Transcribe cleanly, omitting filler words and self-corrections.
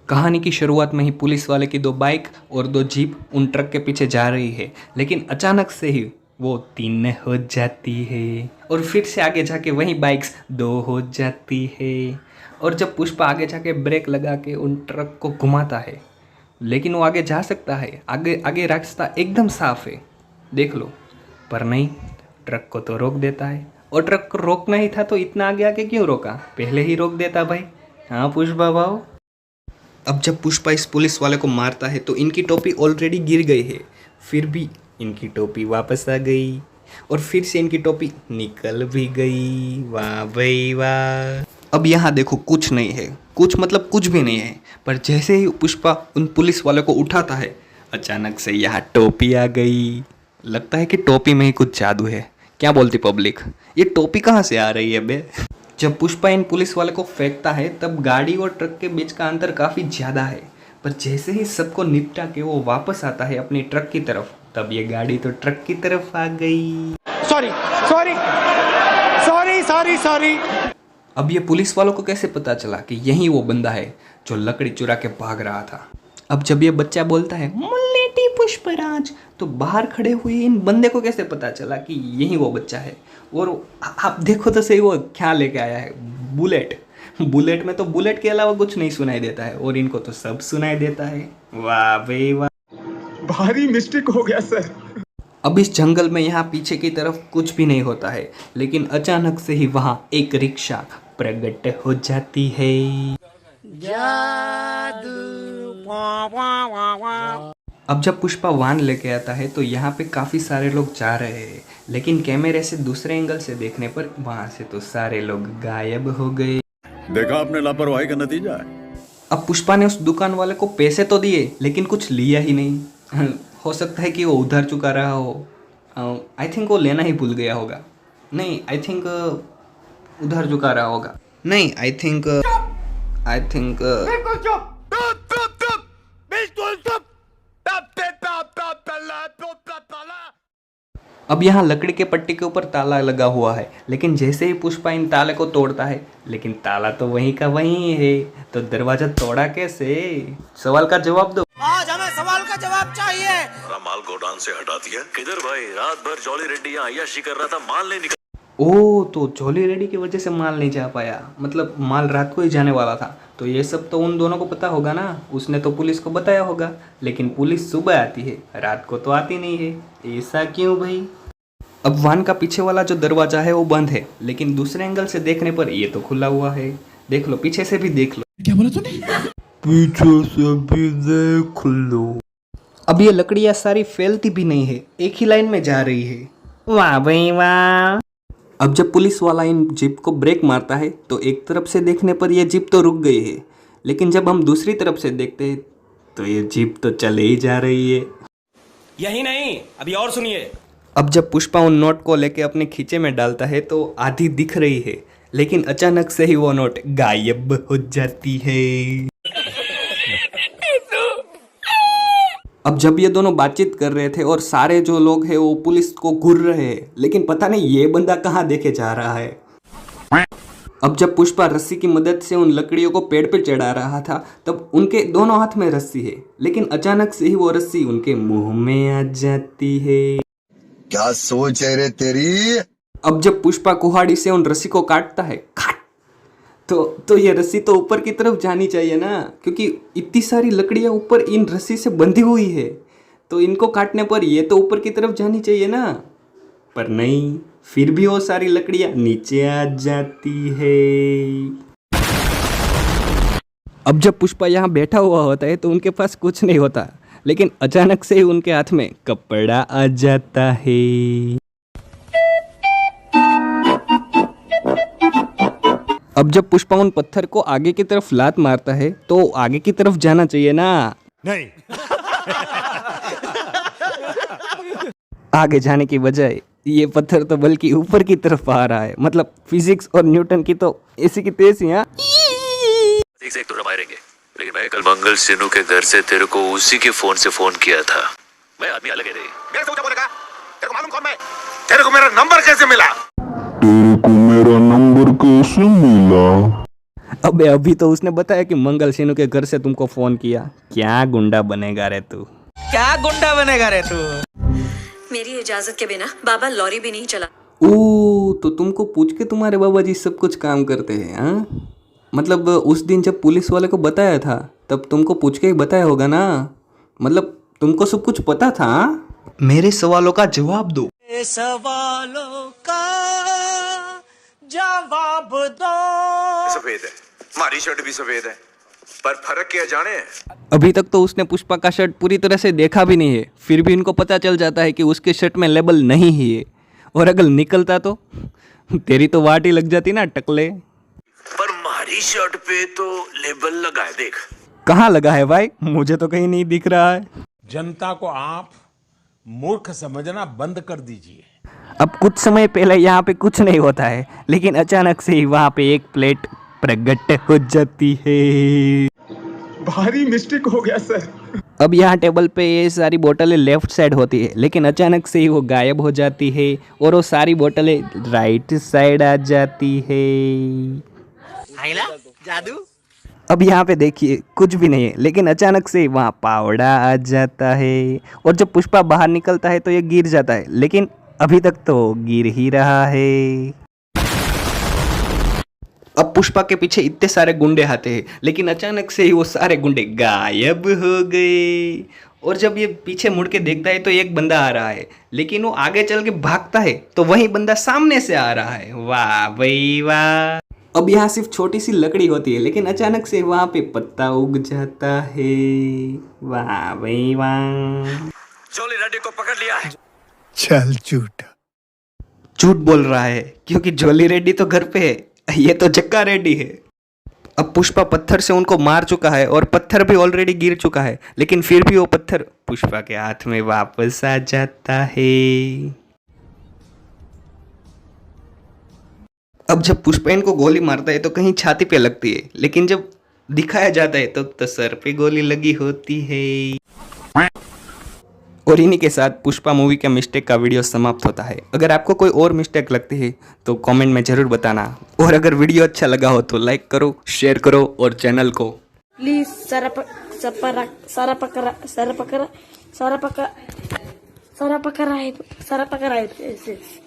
कहानी की शुरुआत में ही पुलिस वाले की 2 बाइक और 2 जीप उन ट्रक के पीछे जा रही है, लेकिन अचानक से ही वो 3 हो जाती है और फिर से आगे जाके वही बाइक्स 2 हो जाती है। और जब पुष्पा आगे जाके ब्रेक लगा के उन ट्रक को घुमाता है, लेकिन वो आगे जा सकता है, आगे आगे रास्ता एकदम साफ है, देख लो। पर नहीं, ट्रक को तो रोक देता है। और ट्रक को रोकना ही था तो इतना आगे आके क्यों रोका, पहले ही रोक देता भाई। हाँ पुष्पा भाव। अब जब पुष्पा इस पुलिस वाले को मारता है तो इनकी टोपी ऑलरेडी गिर गई है, फिर भी इनकी टोपी वापस आ गई और फिर से इनकी टोपी निकल भी गई। वाह भाई वाह। अब यहाँ देखो, कुछ नहीं है, कुछ मतलब कुछ भी नहीं है, पर जैसे ही पुष्पा उन पुलिस वाले को उठाता है, अचानक से यहाँ टोपी आ गई। लगता है कि टोपी में ही कुछ जादू है। क्या बोलती पब्लिक, ये टोपी कहाँ से आ रही है बे? जब पुष्पा इन पुलिस वाले को फेंकता है तब गाड़ी और ट्रक के बीच का अंतर काफ़ी ज़्यादा है, पर जैसे ही सबको निपटा के वो वापस आता है अपनी ट्रक की तरफ, तब ये गाड़ी तो ट्रक की तरफ आ गई। Sorry sorry sorry sorry sorry. अब ये पुलिस वालों को कैसे पता चला कि यही वो बंदा है जो लकड़ी चुरा के भाग रहा था? अब जब ये बच्चा बोलता है मुल्लेटी पुष्पराज, तो बाहर खड़े हुए इन बंदे को कैसे पता चला कि यही वो बच्चा है? और आप देखो तो सही, वो क्या लेके आया है, बुलेट। बुलेट में तो बुलेट के अलावा कुछ नहीं सुनाई देता है, और इनको तो सब सुनाई देता है। वाह भाई वाह, भारी मिस्टेक हो गया सर। अब इस जंगल में यहाँ पीछे की तरफ कुछ भी नहीं होता है, लेकिन अचानक से ही वहाँ एक रिक्शा प्रकट हो जाती है। अब जब पुष्पा वाहन लेके आता है तो यहाँ पे काफ़ी सारे लोग जा रहे हैं, लेकिन कैमरे से दूसरे एंगल से देखने पर वहाँ से तो सारे लोग गायब हो गए। देखा आपने लापरवाही का नतीजा है। अब पुष्पा ने उस दुकान वाले को पैसे तो दिए, लेकिन कुछ लिया ही नहीं। हो सकता है कि वो उधार चुका रहा हो। आई थिंक वो लेना ही भूल गया होगा। नहीं, आई थिंक उधार चुका रहा होगा। नहीं, आई थिंक बिल्कुल चुप। बिल्कुल चुप। अब यहाँ लकड़ी के पट्टी के ऊपर ताला लगा हुआ है, लेकिन जैसे ही पुष्पा इन ताले को तोड़ता है, लेकिन ताला तो वहीं का वहीं है, तो दरवाजा तोड़ा कैसे? सवाल का जवाब दो। आज हमें सवाल का जवाब चाहिए। हमारा माल गोडाउन से हटा दिया। किधर भाई, रात भर जॉली रेड्डी यहाँ अय्याशी कर रहा था, माल नहीं निकल। ओ, तो जॉली रेडी की वजह से माल नहीं जा पाया, मतलब माल रात को ही जाने वाला था। तो ये सब तो उन दोनों को पता होगा ना, उसने तो पुलिस को बताया होगा, लेकिन पुलिस सुबह आती है, रात को तो आती नहीं है। ऐसा क्यों भाई? अब वाहन का पीछे वाला जो दरवाजा है वो बंद है, लेकिन दूसरे एंगल से देखने पर ये तो खुला हुआ है। देख लो, पीछे से भी देख लो। क्या बोला तूने? पीछे से भी देख लो। अब ये लकड़ियाँ सारी फैलती भी नहीं है, एक ही लाइन में जा रही है। वाह भाई वाह। अब जब पुलिस वाला इन जीप को ब्रेक मारता है तो एक तरफ से देखने पर यह जीप तो रुक गई है, लेकिन जब हम दूसरी तरफ से देखते हैं तो ये जीप तो चले ही जा रही है। यही नहीं, अभी और सुनिए। अब जब पुष्पा उन नोट को लेके अपने खींचे में डालता है तो आधी दिख रही है, लेकिन अचानक से ही वो नोट गायब हो जाती है। अब जब ये दोनों बातचीत कर रहे थे और सारे जो लोग हैं वो पुलिस को घूर रहे हैं, लेकिन पता नहीं ये बंदा कहाँ देखे जा रहा है। अब जब पुष्पा रस्सी की मदद से उन लकड़ियों को पेड़ पे चढ़ा रहा था, तब उनके दोनों हाथ में रस्सी है, लेकिन अचानक से ही वो रस्सी उनके मुंह में आ जाती है। क्या सोच है रे तेरी? अब जब पुष्पा कुहाड़ी से उन रस्सी को काटता है, तो ये रस्सी तो ऊपर की तरफ जानी चाहिए ना, क्योंकि इतनी सारी लकड़ियां ऊपर इन रस्सी से बंधी हुई है, तो इनको काटने पर ये तो ऊपर की तरफ जानी चाहिए ना। पर नहीं, फिर भी वो सारी लकड़ियां नीचे आ जाती है। अब जब पुष्पा यहाँ बैठा हुआ होता है तो उनके पास कुछ नहीं होता, लेकिन अचानक से ही उनके हाथ में कपड़ा आ जाता है। अब जब पुष्पा उन पत्थर को आगे की तरफ लात मारता है तो आगे की तरफ जाना चाहिए ना। नहीं। आगे जाने की बजाय ये पत्थर तो बल्कि ऊपर की तरफ आ रहा है, मतलब फिजिक्स और न्यूटन की तो ऐसी की तैसी। यहाँ एक तो मारेंगे, लेकिन मैं कल मंगल सिन्नू के घर से तेरे को उसी के फोन से फोन किया था। मैं आदमी अलग है रे। मेरे से ऊंचा बोलेगा? तेरे को मालूम कौन मैं? तेरे को मेरा नंबर कैसे मिला? तेरे को मेरा नंबर कैसे मिला? अबे अभी तो उसने बताया कि मंगल सिन्नू के घर से तुमको फोन किया। क्या गुंडा बनेगा रे तू। क्या गुंडा बनेगा रे तू। मेरी इजाजत के बिना बाबा लॉरी भी नहीं चला। ओ तो तुमको पूछ के तुम्हारे बाबा जी सब कुछ काम करते हैं हाँ? मतलब उस दिन जब पुलिस वाले को बताया था तब तुमको पूछ के ही बताया होगा ना। मतलब तुमको सब कुछ पता था हाँ? मेरे सवालों का जवाब दो। सवालों का जवाब दो। सफेद है, हमारी शर्ट भी सफेद है, पर फर्क क्या जाने। अभी तक तो उसने पुष्पा का शर्ट पूरी तरह से देखा भी नहीं है, फिर भी इनको पता चल जाता है कि उसके शर्ट में लेबल नहीं ही है। और अगर निकलता तो तेरी तो वाट ही लग जाती ना टकले। पर हमारी शर्ट पे तो लेबल लगा है, देख। कहाँ लगा है भाई? मुझे तो कहीं नहीं दिख रहा है। जनता को आप मूर्ख समझना बंद कर दीजिए। अब कुछ समय पहले यहाँ पे कुछ नहीं होता है, लेकिन अचानक से ही वहाँ पे एक प्लेट प्रकट हो जाती है। भारी मिस्टेक हो गया सर। अब यहाँ टेबल पे ये सारी बोतलें लेफ्ट साइड होती है, लेकिन अचानक से ही वो गायब हो जाती है और वो सारी बोतलें राइट साइड आ जाती है। जादू। अब यहाँ पे देखिए कुछ भी नहीं है, लेकिन अचानक से वहाँ पावड़ा आ जाता है और जब पुष्पा बाहर निकलता है तो ये गिर जाता है, लेकिन अभी तक तो गिर ही रहा है। अब पुष्पा के पीछे इतने सारे गुंडे आते हैं, लेकिन अचानक से ही वो सारे गुंडे गायब हो गए। और जब ये पीछे मुड़ के देखता है तो एक बंदा आ रहा है, लेकिन वो आगे चल के भागता है तो वही बंदा सामने से आ रहा है। वाह भाई वाह। अब यहाँ सिर्फ छोटी सी लकड़ी होती है, लेकिन अचानक से वहाँ पे पत्ता उग जाता है। वाह भाई वाह। जोली रेड्डी को पकड़ लिया है। चल झूठा। झूठ बोल रहा है क्योंकि जोली रेड्डी तो घर पे है, ये तो जक्का रेड्डी है। अब पुष्पा पत्थर से उनको मार चुका है और पत्थर भी ऑलरेडी गिर चुका है, लेकिन फिर भी वो पत्थर पुष्पा के हाथ में वापस आ जाता है। अब जब पुष्पा इनको गोली मारता है तो कहीं छाती पे लगती है, लेकिन जब दिखाया जाता है तो सर पे गोली लगी होती है। और इन्हीं के साथ पुष्पा मूवी का मिस्टेक का वीडियो समाप्त होता है। अगर आपको कोई और मिस्टेक लगती है तो कमेंट में ज़रूर बताना, और अगर वीडियो अच्छा लगा हो तो लाइक करो, शेयर करो और चैनल को प्लीज सारा पकड़ा है।